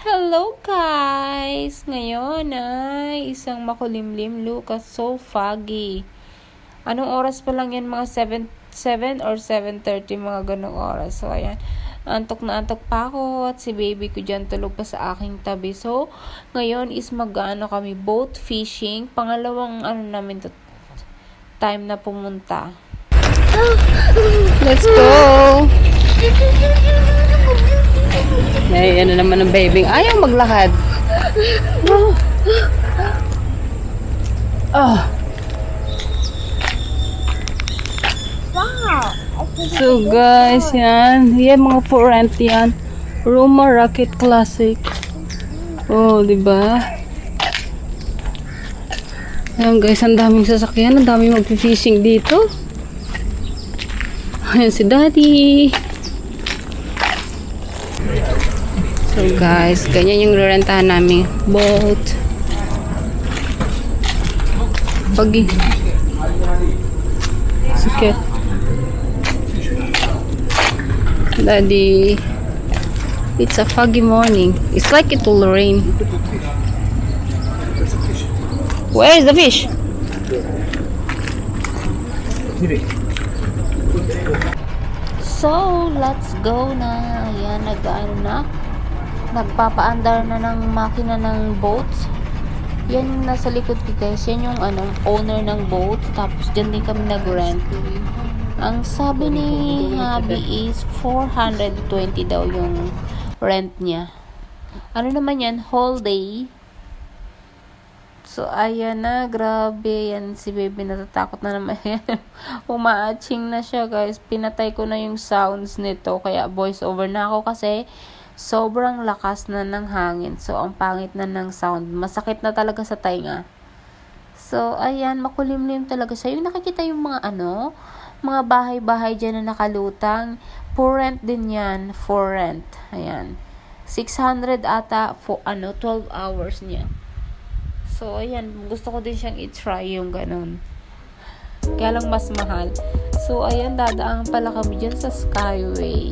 Hello guys! Ngayon ay isang makulimlim look at so foggy. Anong oras pa lang yan? Mga 7 or 7:30 mga ganong oras. So ayan, antok na antok pa ako at si baby ko dyan tulog pa sa aking tabi. So ngayon is kami boat fishing. Pangalawang namin to time na pumunta. Let's go! Ay, ano naman ang baby? Ayaw maglakad. Oh. Wow! So guys, yan. Yan mga for rent yan. Roma Rocket Classic. Oh, di ba? Ayan guys, ang daming sasakyan. Ang daming mag-fishing dito. Ayan si Daddy. So guys, ganyan yung rerentahan namin boat. Pagi. Sakit. Daddy. It's a foggy morning. It's like it will rain. Where is the fish? So, let's go na. Ayan, nagpapaandar na ng makina ng boats. Yan yung nasa likod ko guys. Yan yung owner ng boat. Tapos dyan din kami nag-rent. Ang sabi ni Habi is 420 daw yung rent niya. Ano naman yan? Whole day. So, ayan na. Grabe. Yan si baby natatakot na naman. Umaaching na siya guys. Pinatay ko na yung sounds nito. Kaya voice over na ako kasi sobrang lakas na ng hangin. So, ang pangit na ng sound. Masakit na talaga sa tainga. So, ayan, makulimlim talaga siya. Yung nakikita yung mga bahay-bahay dyan na nakalutang. For rent din yan. For rent. Ayan. 600 ata for 12 hours niya. So, ayan, gusto ko din siyang i-try yung ganun. Kaya lang mas mahal. So, ayan, dadaan pala kami dyan sa Skyway.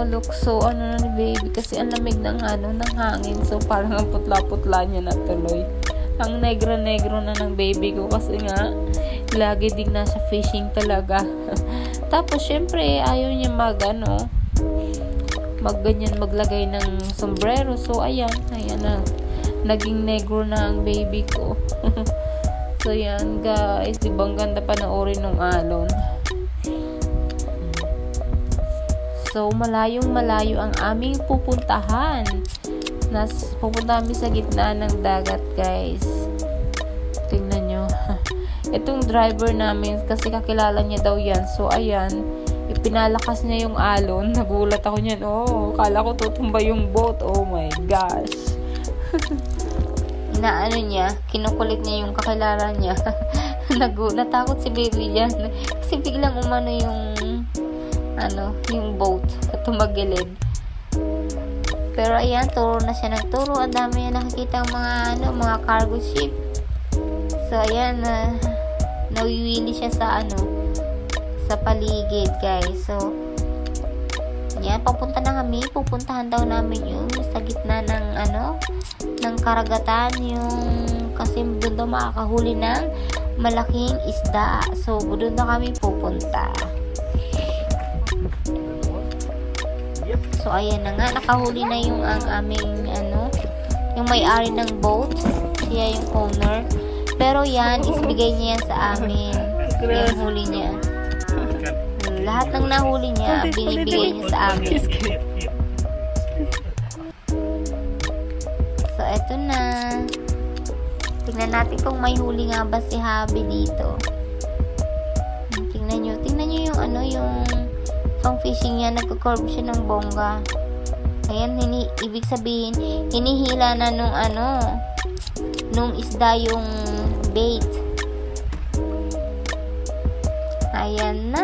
Look, so na ni baby kasi ang lamig ng hangin, so parang ang putla-putla niya na tuloy. Ang negro-negro na ng baby ko kasi nga lagi din nasa fishing talaga. Tapos syempre ayaw niya maglagay ng sombrero. So ayan na, naging negro na ang baby ko. So yan guys, ibang ganda panoorin ng alon. So, malayong-malayo ang aming pupuntahan. Pupunta kami sa gitna ng dagat, guys. Tingnan nyo. Itong driver namin, kasi kakilala niya daw yan. So, ayan. Ipinalakas niya yung alon. Nagulat ako niyan. Oh, kala ko tutumba yung boat. Oh my gosh. Kinukulit niya yung kakilala niya. Natakot si baby dyan. Kasi biglang umano yung boat tumagilid. Pero ayan, turo na siya ng turo. Ang dami niya nakikita mga cargo ship. So ayan, nawiwili siya sa paligid guys. So ayan, papunta na kami. Pupuntahan daw namin yung sa gitna ng karagatan, kasi doon daw makakahuli ng malaking isda. So doon na kami pupunta. So, ayan na nga. Nakahuli na yung aming, yung may-ari ng boat. Siya yung owner. Pero yan, isbigay niya yan sa amin. Yung huli niya. Lahat ng nahuli niya, binibigay niya sa amin. So, eto na. Tingnan natin kung may huli nga ba si Habi dito. Tingnan nyo yung pang fishing niya, nagko-curve siya ng bongga. Ayan, ibig sabihin, hinihila na nung isda yung bait. Ayan na.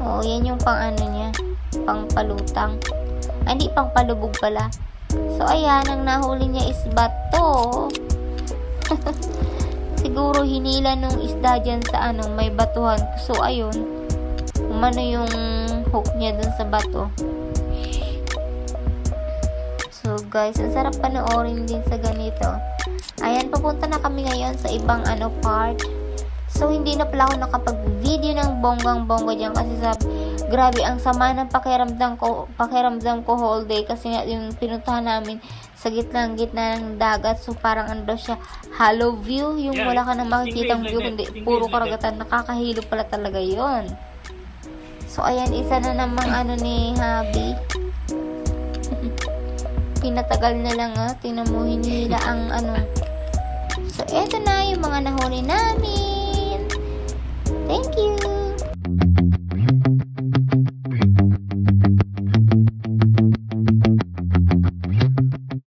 Oh, yan yung niya, pang palutang. Ay, hindi, pang palubog pala. So, ayan, ang nahuli niya is bato. Siguro hinila nung isda dyan sa may batuhan. So, ayun, umano yung hook niya dun sa bato. guys. Ang sarap panoorin din sa ganito. Ayan, papunta na kami ngayon sa ibang part. So, hindi na pala ako nakapag-video ng bonggang-bongga dyan kasi grabe, ang sama ng pakiramdam ko whole day kasi nga yung pinuntahan namin sa gitna ng dagat. So, parang ano siya, hollow view. Yung wala ka nang makikitang view, kundi puro karagatan. Nakakahilo pala talaga yon. So, ayan, isa na namang ni Habi. Pinatagal na lang tingnan mo, hinila ang So, eto na yung mga nahuli namin. Thank you!